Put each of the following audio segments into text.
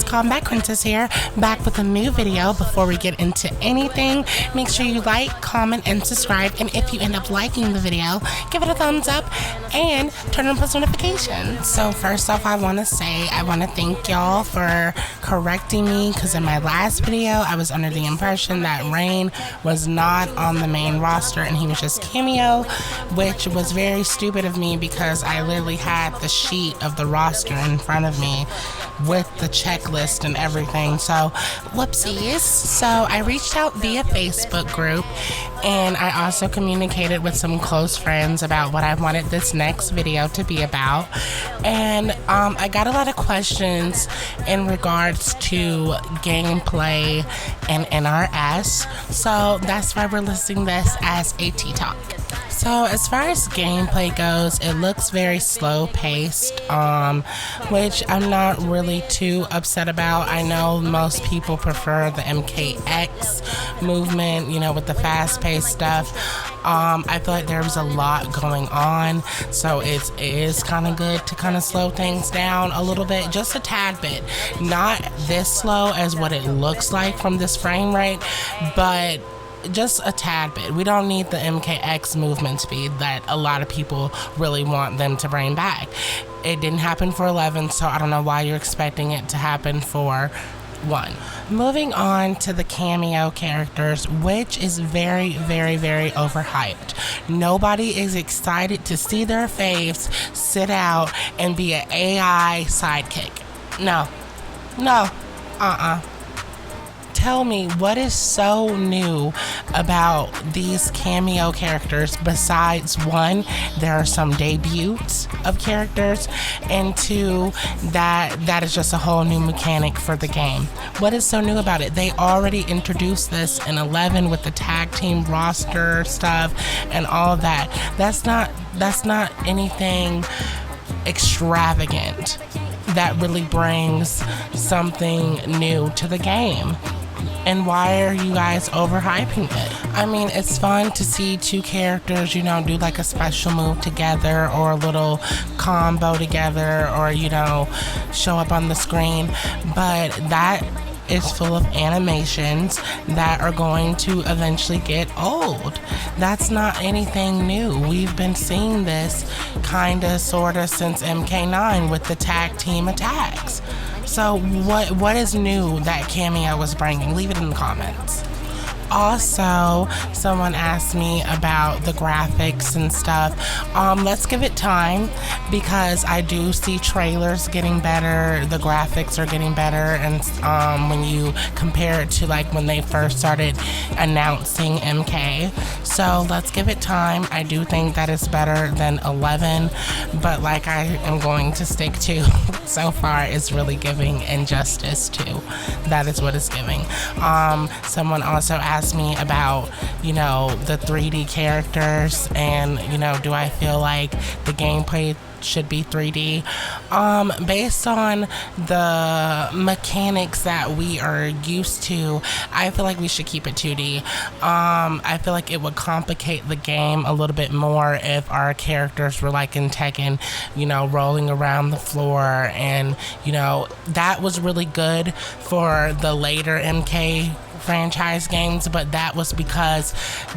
guys, Kombat Krincess here, back with a new video. Before we get into anything, make sure you like, comment, and subscribe, and if you end up liking the video, give it a thumbs up and turn on post notifications. So first off, I want to thank y'all for correcting me, because in my last video I was under the impression that Rain was not on the main roster and he was just Kameo, which was very stupid of me because I literally had the sheet of the roster in front of me with the checklist and everything. So whoopsies. So I reached out via Facebook group, and I also communicated with some close friends about what I wanted this next video to be about, and I got a lot of questions in regards to gameplay and NRS, so that's why we're listing this as a Tea Talk. So as far as gameplay goes, it looks very slow paced, which I'm not really too upset about. I know most people prefer the MKX movement, you know, with the fast paced stuff. I feel like there was a lot going on, so it is kind of good to kind of slow things down a little bit, just a tad bit. Not this slow as what it looks like from this frame rate, but just a tad bit. We don't need the MKX movement speed that a lot of people really want them to bring back. It didn't happen for 11, so I don't know why you're expecting it to happen for 1. Moving on to the Kameo characters, which is very, very, very overhyped. Nobody is excited to see their faves sit out and be an AI sidekick. No. Tell me, what is so new about these Kameo characters besides 1, there are some debuts of characters, and 2, that is just a whole new mechanic for the game. What is so new about it? They already introduced this in 11 with the tag team roster stuff and all of that. That's not anything extravagant that really brings something new to the game. And why are you guys overhyping it? I mean, it's fun to see 2 characters, you know, do like a special move together or a little combo together, or, you know, show up on the screen, but that is full of animations that are going to eventually get old. That's not anything new. We've been seeing this kinda sorta since MK9 with the tag team attacks. So what is new that Kameo was bringing? Leave it in the comments. Also, someone asked me about the graphics and stuff. Let's give it time, because I do see trailers getting better, the graphics are getting better, and when you compare it to like when they first started announcing MK. So let's give it time. I do think that it's better than 11, but like I am going to stick to, so far it's really giving injustice to. That is what it's giving. Someone also asked me about, you know, the 3D characters, and, you know, do I feel like the gameplay should be 3D? Based on the mechanics that we are used to, I feel like we should keep it 2D. I feel like it would complicate the game a little bit more if our characters were like in Tekken, you know, rolling around the floor, and, you know, that was really good for the later MK franchise games, but that was because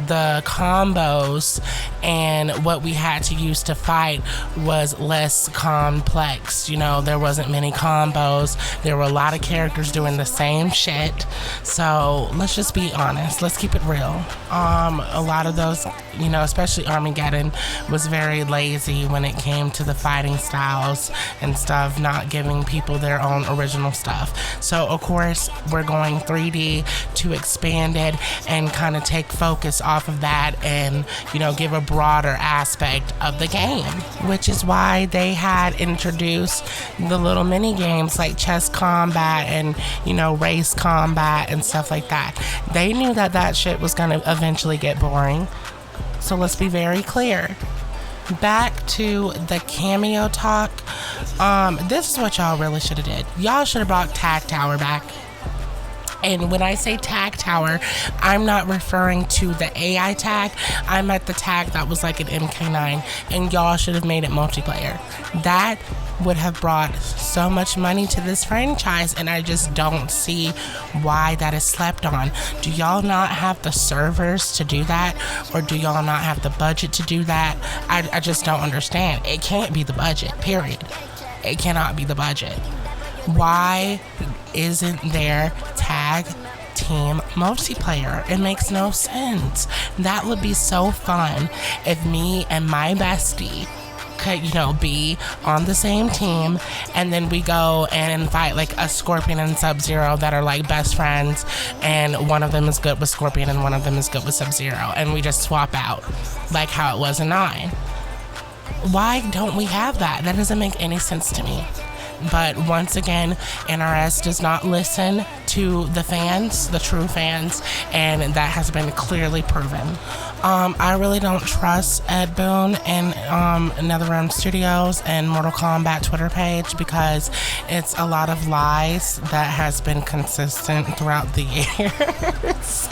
the combos and what we had to use to fight was less complex. You know, there wasn't many combos, there were a lot of characters doing the same shit. So let's just be honest, let's keep it real. A lot of those, you know, especially Armageddon, was very lazy when it came to the fighting styles and stuff, not giving people their own original stuff. So of course we're going 3D to expand it and kind of take focus off of that, and, you know, give a broader aspect of the game, which is why they had introduced the little mini games like chess combat and, you know, race combat and stuff like that. They knew that that shit was gonna eventually get boring, so let's be very clear. Back to the Kameo talk. This is what y'all really should have did. Y'all should have brought Tag Tower back. And when I say tag tower, I'm not referring to the AI tag. I'm at the tag that was like an MK9, and y'all should have made it multiplayer. That would have brought so much money to this franchise, and I just don't see why that is slept on. Do y'all not have the servers to do that, or do y'all not have the budget to do that? I just don't understand. It can't be the budget, period. It cannot be the budget. Why isn't there tag team multiplayer? It makes no sense. That would be so fun if me and my bestie could, be on the same team, and then we go and fight like a Scorpion and Sub-Zero that are like best friends, and one of them is good with Scorpion and one of them is good with Sub-Zero, and we just swap out like how it was in 9. Why don't we have that? That doesn't make any sense to me. But once again, NRS does not listen to the fans, the true fans, and that has been clearly proven. I really don't trust Ed Boon and NetherRealm Studios and Mortal Kombat Twitter page, because it's a lot of lies that has been consistent throughout the years.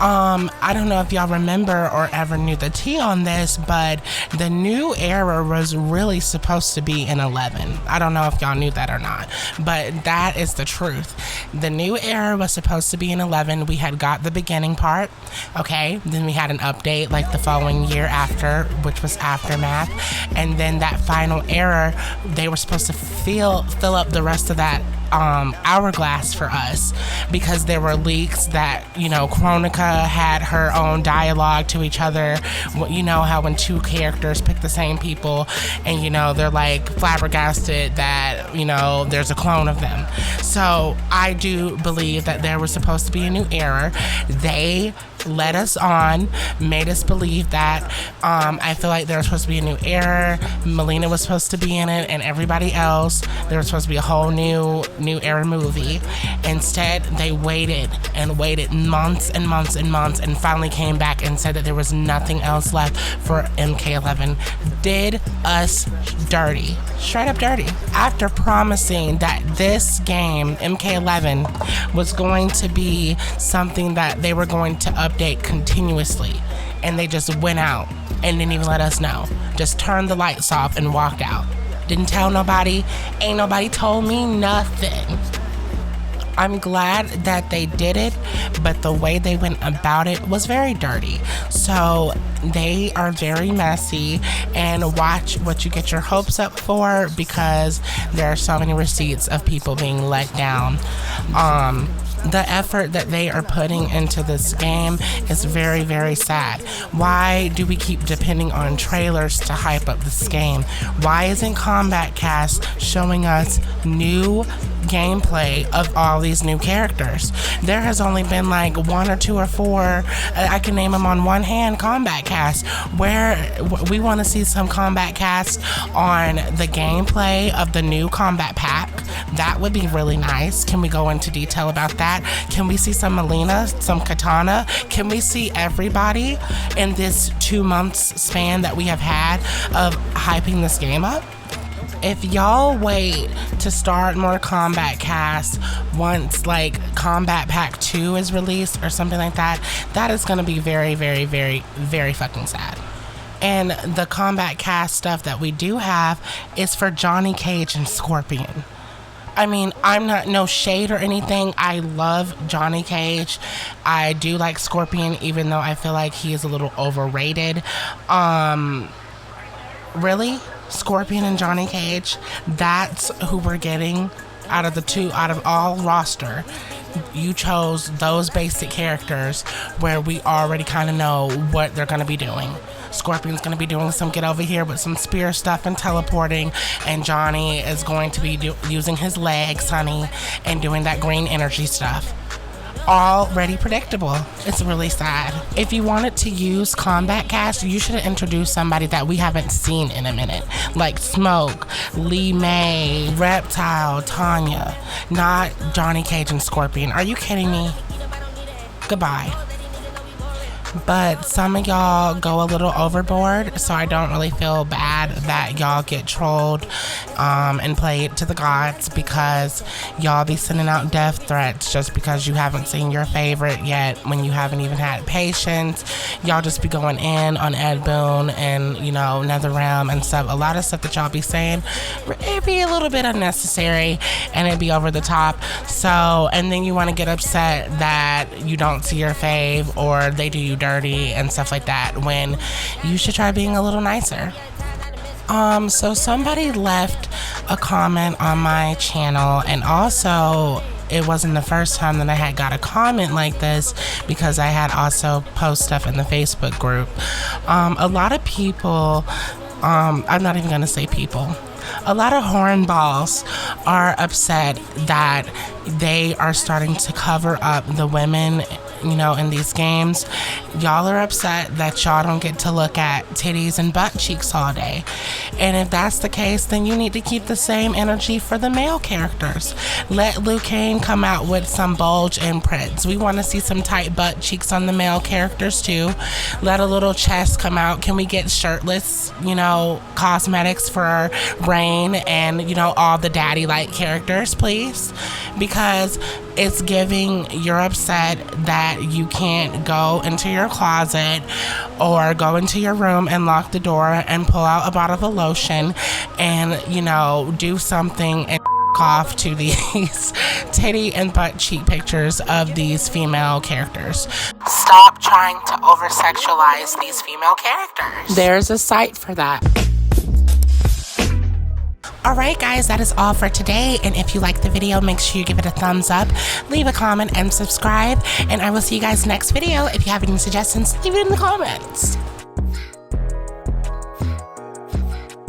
I don't know if y'all remember or ever knew the tea on this, but the new era was really supposed to be in 11. I don't know if y'all knew that or not, but that is the truth. The new era was supposed to be in 11. We had got the beginning part, okay? Then we had an update like the following year after, which was Aftermath. And then that final era, they were supposed to fill up the rest of that hourglass for us, because there were leaks that, Chronica had her own dialogue to each other. You know how when two characters pick the same people and, they're like flabbergasted that, there's a clone of them. So I do believe that there was supposed to be a new era. They led us on, made us believe that. I feel like there was supposed to be a new era. Melina was supposed to be in it, and everybody else. There was supposed to be a whole new era movie. Instead, they waited and waited months and months and months, and finally came back and said that there was nothing else left for MK11. Did us dirty. Straight up dirty. After promising that this game, MK11, was going to be something that they were going to update continuously, and they just went out and didn't even let us know. Just turned the lights off and walked out. Didn't tell nobody. Ain't nobody told me nothing. I'm glad that they did it, but the way they went about it was very dirty. So they are very messy, and watch what you get your hopes up for, because there are so many receipts of people being let down. The effort that they are putting into this game is very, very sad. Why do we keep depending on trailers to hype up this game? Why isn't Kombat Kast showing us new gameplay of all these new characters? There has only been like 1 or 2 or 4, I can name them on one hand, Kombat Kast, where we want to see some Kombat Kast on the gameplay of the new Kombat Pack. That would be really nice. Can we go into detail about that? Can we see some Melina, some Katana? Can we see everybody in this 2 months span that we have had of hyping this game up? If y'all wait to start more Kombat Kast once like Kombat Pack 2 is released or something like that, that is going to be very, very, very, very fucking sad. And the Kombat Kast stuff that we do have is for Johnny Cage and Scorpion. I mean, I'm not no shade or anything. I love Johnny Cage. I do like Scorpion, even though I feel like he is a little overrated. Really? Scorpion and Johnny Cage? That's who we're getting out of all roster. You chose those basic characters where we already kind of know what they're going to be doing. Scorpion's going to be doing some get over here with some spear stuff and teleporting, and Johnny is going to be using his legs, honey, and doing that green energy stuff. Already predictable. It's really sad. If you wanted to use Kombat Kast, you should have introduced somebody that we haven't seen in a minute, like Smoke, Lee May, Reptile, Tanya, not Johnny Cage and Scorpion. Are you kidding me? Goodbye. but some of y'all go a little overboard, so I don't really feel bad that y'all get trolled and played to the gods, because y'all be sending out death threats just because you haven't seen your favorite yet, when you haven't even had patience. Y'all just be going in on Ed Boon and, you know, NetherRealm and stuff. A lot of stuff that y'all be saying, it be a little bit unnecessary and it be over the top. So, and then you want to get upset that you don't see your fave or they do you dirty and stuff like that, when you should try being a little nicer. So somebody left a comment on my channel, and also it wasn't the first time that I had got a comment like this, because I had also post stuff in the Facebook group. A lot of people, I'm not even gonna say people, a lot of hornballs are upset that they are starting to cover up the women, you know, in these games. Y'all are upset that y'all don't get to look at titties and butt cheeks all day. And if that's the case, then you need to keep the same energy for the male characters. Let Liu Kang come out with some bulge imprints. We want to see some tight butt cheeks on the male characters too. Let a little chest come out. Can we get shirtless, you know, cosmetics for Rain and, you know, all the daddy-like characters, please? Because it's giving, you're upset that you can't go into your closet or go into your room and lock the door and pull out a bottle of lotion and, you know, do something and off to these titty and butt cheek pictures of these female characters. Stop trying to over-sexualize these female characters. There's a site for that. Alright guys, that is all for today, and if you liked the video, make sure you give it a thumbs up, leave a comment, and subscribe, and I will see you guys next video. If you have any suggestions, leave it in the comments.